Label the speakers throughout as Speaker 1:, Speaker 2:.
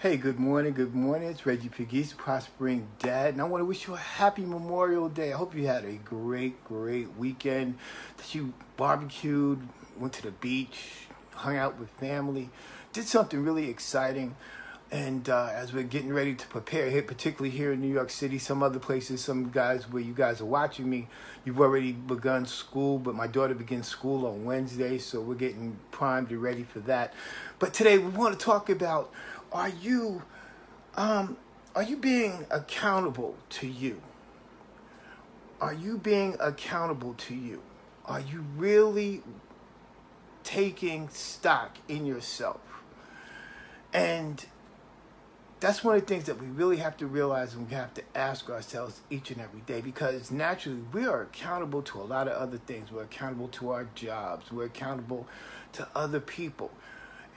Speaker 1: Hey, good morning, good morning. It's Reggie Pegues, Prospering Dad, and I want to wish you a happy Memorial Day. I hope you had a great weekend, that you barbecued, went to the beach, hung out with family, did something really exciting. And as we're getting ready to prepare here, particularly here in New York City, some other places, some guys where you guys are watching me, you've already begun school, but my daughter begins school on Wednesday, so we're getting primed and ready for that. But today we want to talk about, are you um, are you being accountable to you? Are you being accountable to you? Are you really taking stock in yourself? And that's one of the things that we really have to realize, and we have to ask ourselves each and every day, because naturally we are accountable to a lot of other things. We're accountable to our jobs. We're accountable to other people.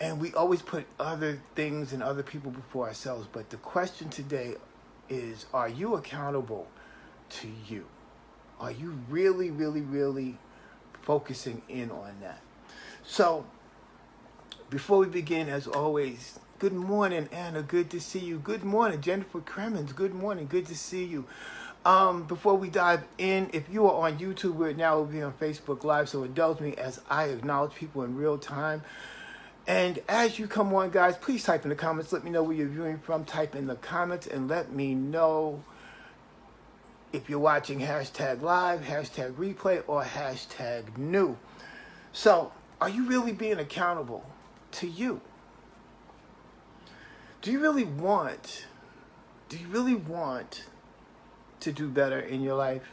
Speaker 1: And we always put other things and other people before ourselves. But the question today is, are you accountable to you? Are you really focusing in on that? So before we begin, as always, good morning, Anna. Good to see you. Good morning, Jennifer Cremens. Good morning. Good to see you. Before we dive in, if you are on YouTube, we're now over here on Facebook Live, so indulge me as I acknowledge people in real time. And as you come on, guys, please type in the comments. Let me know where you're viewing from. Type in the comments and let me know if you're watching hashtag live, hashtag replay, or hashtag new. So, are you really being accountable to you? Do you really want to do better in your life?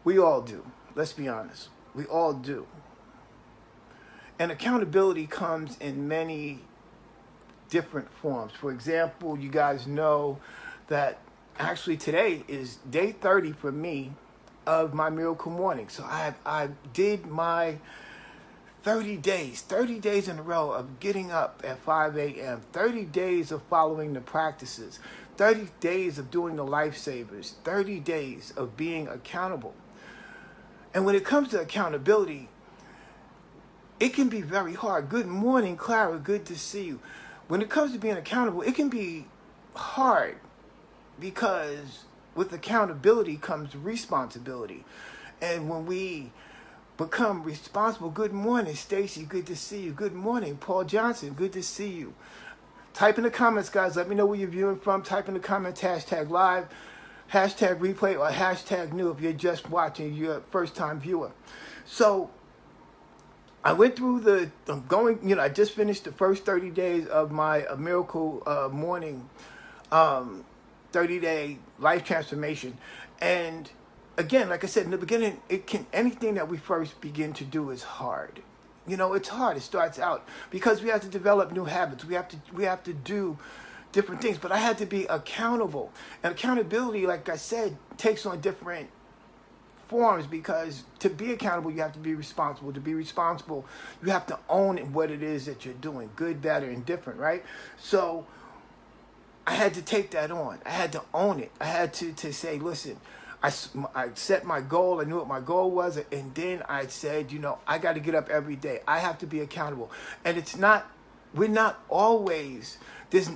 Speaker 1: We all do. Let's be honest. We all do. And accountability comes in many different forms. For example, you guys know that actually today is day 30 for me of my Miracle Morning. So I did my 30 days in a row of getting up at 5 a.m., 30 days of following the practices, 30 days of doing the lifesavers, 30 days of being accountable. And when it comes to accountability, it can be very hard. Good morning, Clara. Good to see you. When it comes to being accountable, it can be hard because with accountability comes responsibility. And when we become responsible, good morning, Stacy. Good to see you. Good morning, Paul Johnson. Good to see you. Type in the comments, guys. Let me know where you're viewing from. Type in the comments, hashtag live, hashtag replay, or hashtag new if you're just watching, you're a first-time viewer. So I went through I just finished the first 30 days of my Miracle Morning 30-day life transformation. And again, like I said in the beginning, anything that we first begin to do is hard. It's hard. It starts out because we have to develop new habits. We have to do different things. But I had to be accountable. And accountability, like I said, takes on different forms, because to be accountable, you have to be responsible. To be responsible, you have to own what it is that you're doing, good, bad, or indifferent, right? So I had to take that on. I had to own it. I had to say, listen, I set my goal. I knew what my goal was. And then I said, I got to get up every day. I have to be accountable. And we're not always, there's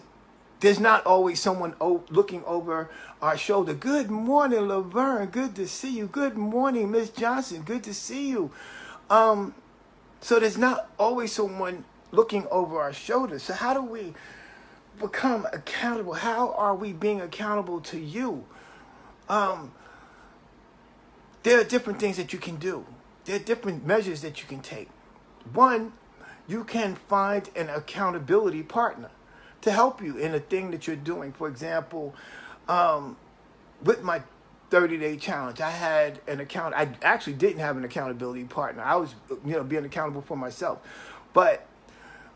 Speaker 1: not always someone looking over our shoulder. Good morning, Laverne. Good to see you. Good morning, Miss Johnson. Good to see you. So there's not always someone looking over our shoulders. So how do we become accountable? How are we being accountable to you? There are different things that you can do. There are different measures that you can take. One, you can find an accountability partner to help you in a thing that you're doing. For example, with my 30-day challenge, I had I actually didn't have an accountability partner. I was, being accountable for myself. But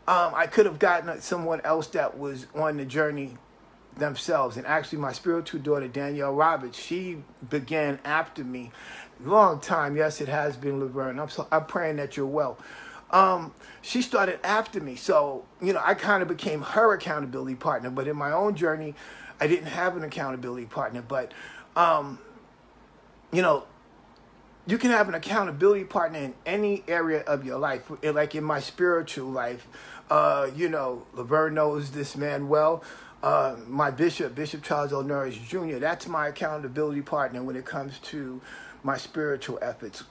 Speaker 1: I could have gotten someone else that was on the journey themselves. And actually, my spiritual daughter, Danielle Roberts, she began after me. Long time. Yes, it has been, Laverne. I'm praying that you're well. She started after me. So, I kind of became her accountability partner. But in my own journey, I didn't have an accountability partner. But, you can have an accountability partner in any area of your life. Like in my spiritual life, Laverne knows this man well. My Bishop Charles L. Norris Jr., that's my accountability partner when it comes to my spiritual efforts.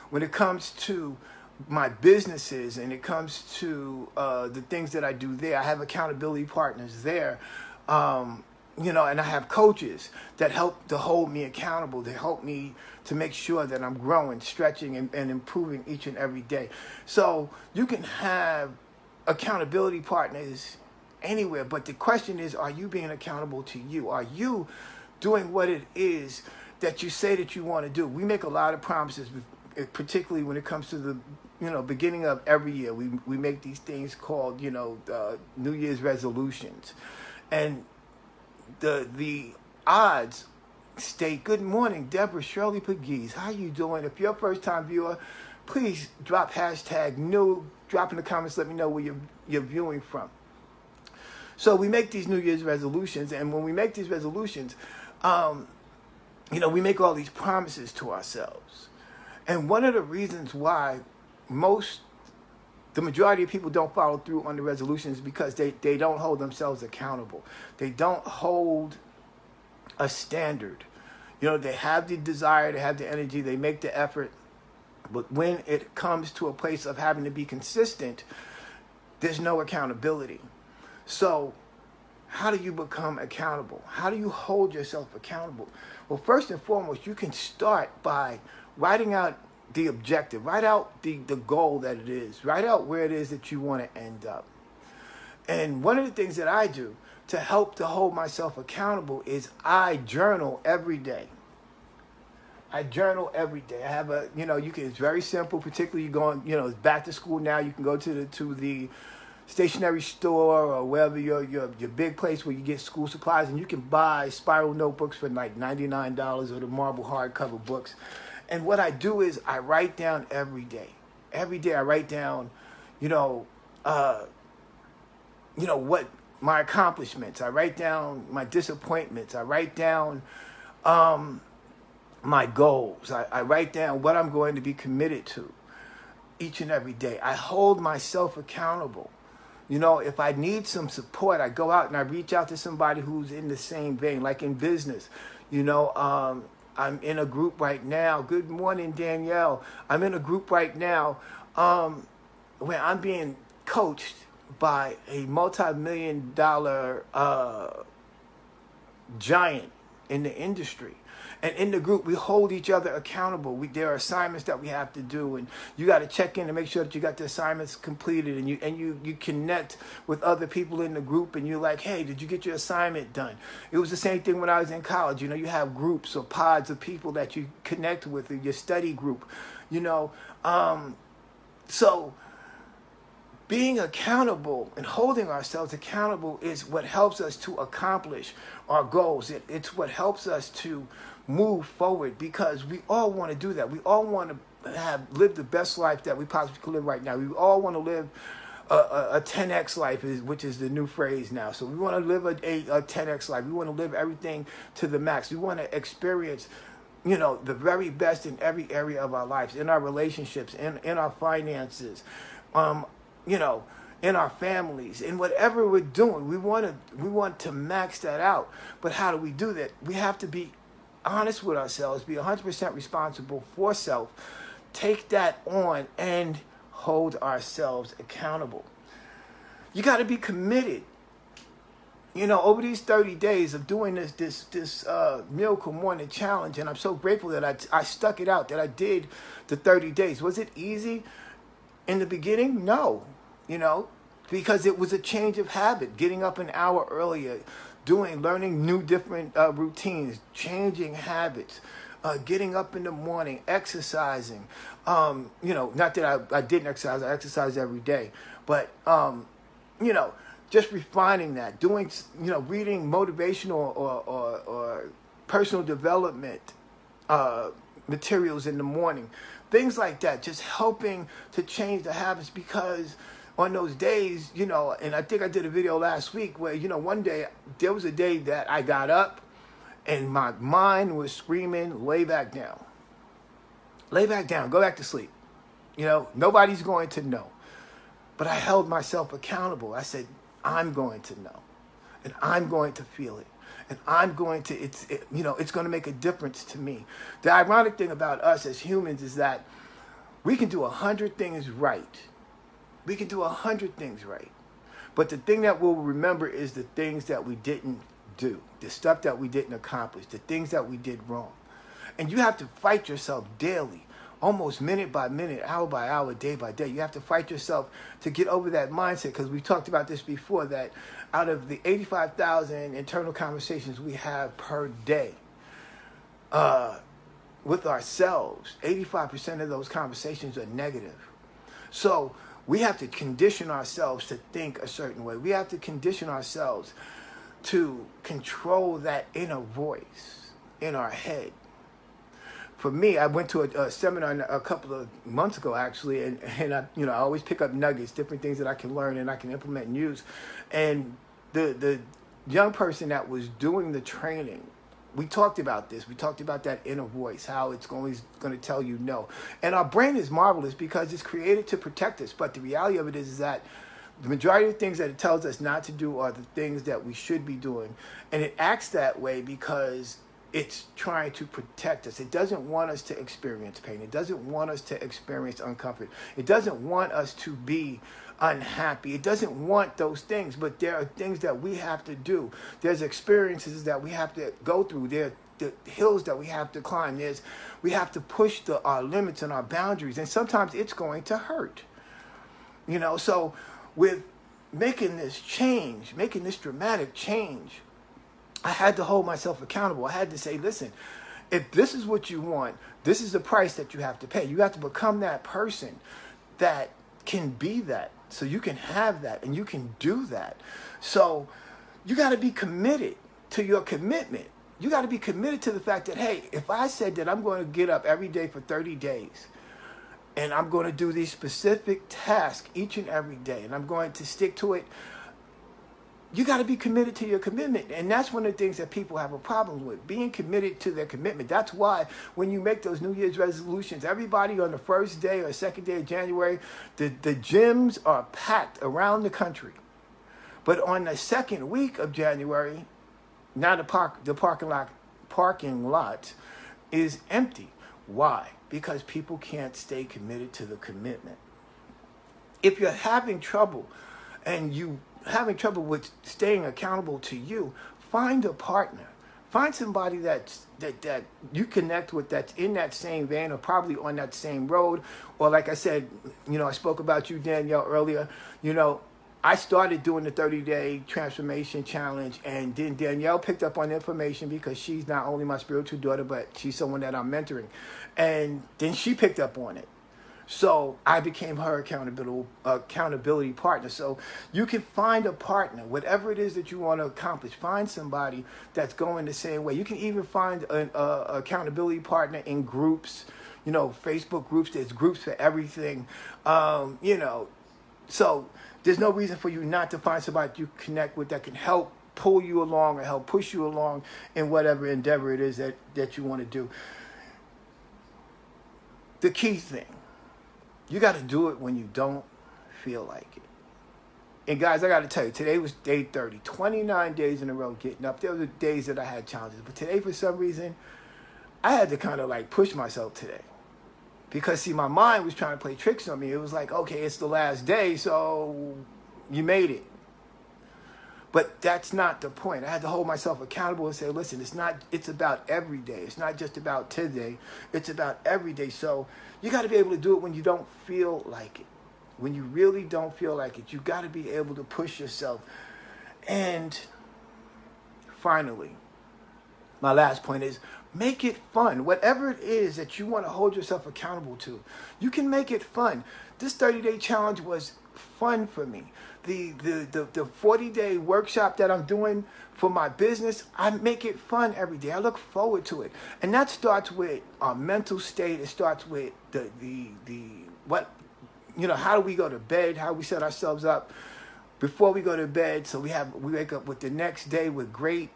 Speaker 1: When it comes to my businesses and it comes to the things that I do there, I have accountability partners there. And I have coaches that help to hold me accountable. They help me to make sure that I'm growing, stretching, and improving each and every day. So you can have accountability partners anywhere, but the question is, are you being accountable to you? Are you doing what it is that you say that you want to do? We make a lot of promises, particularly when it comes to the beginning of every year. We make these things called New Year's resolutions, and the odds state. Good morning, Deborah Shirley Pegues. How you doing? If you're a first-time viewer, please drop hashtag new. Drop in the comments. Let me know where you're viewing from. So we make these New Year's resolutions, and when we make these resolutions, we make all these promises to ourselves. And one of the reasons why the majority of people don't follow through on the resolutions is because they don't hold themselves accountable. They don't hold a standard. They have the desire, they have the energy, they make the effort, but when it comes to a place of having to be consistent, there's no accountability. So how do you become accountable? How do you hold yourself accountable? Well, first and foremost, you can start by writing out the objective, write out the goal that it is, write out where it is that you want to end up. And one of the things that I do to help to hold myself accountable is I journal every day. I journal every day. I have it's very simple, particularly it's back to school now. You can go to the stationery store or wherever your big place where you get school supplies, and you can buy spiral notebooks for like $99 or the marble hardcover books. And what I do is I write down every day. Every day I write down, what my accomplishments. I write down my disappointments. I write down my goals. I write down what I'm going to be committed to each and every day. I hold myself accountable. If I need some support, I go out and I reach out to somebody who's in the same vein, like in business. I'm in a group right now. Good morning, Danielle. I'm in a group right now where I'm being coached by a multi-million-dollar giant in the industry. And in the group, we hold each other accountable. There are assignments that we have to do, and you got to check in to make sure that you got the assignments completed, and you connect with other people in the group, and you're like, hey, did you get your assignment done? It was the same thing when I was in college. You have groups or pods of people that you connect with in your study group. So being accountable and holding ourselves accountable is what helps us to accomplish our goals. It's what helps us to move forward, because we all want to do that. We all want to live the best life that we possibly can live right now. We all want to live a 10x life, which is the new phrase now. So we want to live a 10x life. We want to live everything to the max. We want to experience the very best in every area of our lives, in our relationships, in our finances, in our families, in whatever we're doing. We want to max that out. But how do we do that? We have to be honest with ourselves, be 100% responsible for self, take that on, and hold ourselves accountable. You got to be committed. Over these 30 days of doing this Miracle Morning Challenge, and I'm so grateful that I stuck it out, that I did the 30 days. Was it easy in the beginning? No, because it was a change of habit, getting up an hour earlier, learning new different routines, changing habits, getting up in the morning, exercising. Not that I didn't exercise, I exercise every day, but just refining that, doing, reading motivational or personal development materials in the morning, things like that, just helping to change the habits. Because on those days, and I think I did a video last week where, one day, there was a day that I got up and my mind was screaming, lay back down. Lay back down, go back to sleep. Nobody's going to know. But I held myself accountable. I said, I'm going to know. And I'm going to feel it. And I'm going to, it's going to make a difference to me. The ironic thing about us as humans is that we can do 100 things right. We can do 100 things right. But the thing that we'll remember is the things that we didn't do, the stuff that we didn't accomplish, the things that we did wrong. And you have to fight yourself daily, almost minute by minute, hour by hour, day by day. You have to fight yourself to get over that mindset, because we talked about this before, that out of the 85,000 internal conversations we have per day with ourselves, 85% of those conversations are negative. So we have to condition ourselves to think a certain way. We have to condition ourselves to control that inner voice in our head. For me, I went to a seminar a couple of months ago, actually, and I always pick up nuggets, different things that I can learn and I can implement and use. And the young person that was doing the training, we talked about this. We talked about that inner voice, how it's always going to tell you no. And our brain is marvelous because it's created to protect us. But the reality of it is that the majority of the things that it tells us not to do are the things that we should be doing. And it acts that way because it's trying to protect us. It doesn't want us to experience pain. It doesn't want us to experience uncomfort. It doesn't want us to be unhappy. It doesn't want those things, but there are things that we have to do. There's experiences that we have to go through. There are the hills that we have to climb. We have to push our limits and our boundaries, and sometimes it's going to hurt. So with making this change, making this dramatic change, I had to hold myself accountable. I had to say, listen, if this is what you want, this is the price that you have to pay. You have to become that person that can be that, so you can have that and you can do that. So you got to be committed to your commitment. You got to be committed to the fact that, hey, if I said that I'm going to get up every day for 30 days and I'm going to do these specific tasks each and every day and I'm going to stick to it, you got to be committed to your commitment. And that's one of the things that people have a problem with, being committed to their commitment. That's why when you make those New Year's resolutions, everybody on the first day or second day of January, the gyms are packed around the country. But on the second week of January, now the parking lot is empty. Why? Because people can't stay committed to the commitment. If you're having trouble with staying accountable to you, find a partner. Find somebody that you connect with, that's in that same vein or probably on that same road. Or like I said, I spoke about you, Danielle, earlier. I started doing the 30-day transformation challenge, and then Danielle picked up on the information because she's not only my spiritual daughter, but she's someone that I'm mentoring. And then she picked up on it. So I became her accountability partner. So you can find a partner, whatever it is that you want to accomplish. Find somebody that's going the same way. You can even find an accountability partner in groups, Facebook groups. There's groups for everything, So there's no reason for you not to find somebody you connect with that can help pull you along or help push you along in whatever endeavor it is that you want to do. The key thing, you got to do it when you don't feel like it. And guys, I got to tell you, today was day 30, 29 days in a row getting up. There were days that I had challenges, but today, for some reason, I had to kind of push myself today. Because, see, my mind was trying to play tricks on me. It was like, okay, it's the last day, so you made it. But that's not the point. I had to hold myself accountable and say, listen, it's about every day. It's not just about today. It's about every day. So you got to be able to do it when you don't feel like it. When you really don't feel like it, you got to be able to push yourself. And finally, my last point is, make it fun. Whatever it is that you want to hold yourself accountable to, you can make it fun. This 30-day challenge was fun for me. The 40-day workshop that I'm doing for my business, I make it fun every day. I look forward to it. And that starts with our mental state. It starts with how do we go to bed, how we set ourselves up before we go to bed, so we wake up with the next day with great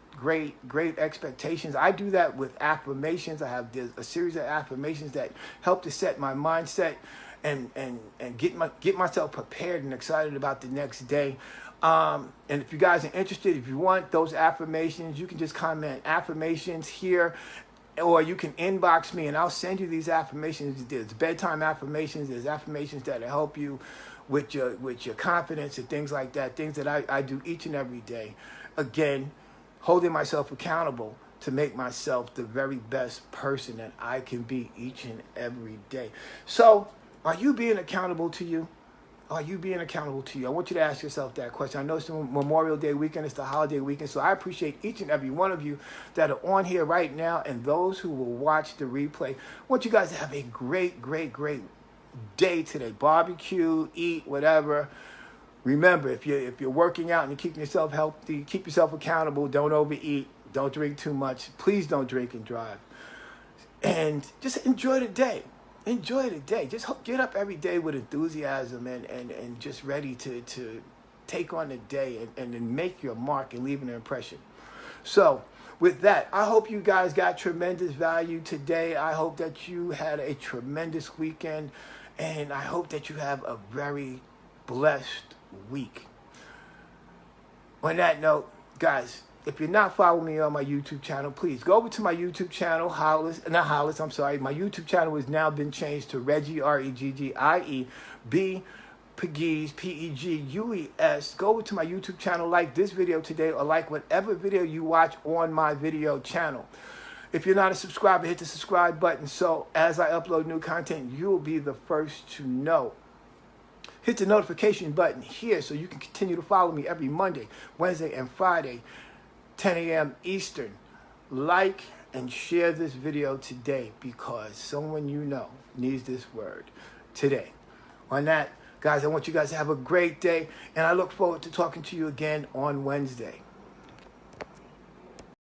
Speaker 1: expectations. I do that with affirmations. I have a series of affirmations that help to set my mindset and get myself prepared and excited about the next day. And if you guys are interested, if you want those affirmations, you can just comment affirmations here, or you can inbox me and I'll send you these affirmations. There's bedtime affirmations. There's affirmations that will help you with your confidence and things like that. Things that I do each and every day. Again, holding myself accountable to make myself the very best person that I can be each and every day. So, are you being accountable to you? Are you being accountable to you? I want you to ask yourself that question. I know it's the Memorial Day weekend. It's the holiday weekend. So I appreciate each and every one of you that are on here right now and those who will watch the replay. I want you guys to have a great day today. Barbecue, eat, whatever. Remember, if you're working out and you're keeping yourself healthy, keep yourself accountable. Don't overeat. Don't drink too much. Please don't drink and drive. And just enjoy the day. Enjoy the day. Just get up every day with enthusiasm and just ready to take on the day and make your mark and leave an impression. So with that, I hope you guys got tremendous value today. I hope that you had a tremendous weekend, and I hope that you have a very blessed week. On that note, guys, if you're not following me on my YouTube channel, please go over to my YouTube channel, my YouTube channel has now been changed to Reggie, Reggie, B, Pegues, Pegues. Go over to my YouTube channel, like this video today, or like whatever video you watch on my video channel. If you're not a subscriber, hit the subscribe button so as I upload new content, you'll be the first to know. Hit the notification button here so you can continue to follow me every Monday, Wednesday, and Friday, 10 a.m. Eastern. Like and share this video today because someone you know needs this word today. On that, guys, I want you guys to have a great day, and I look forward to talking to you again on Wednesday.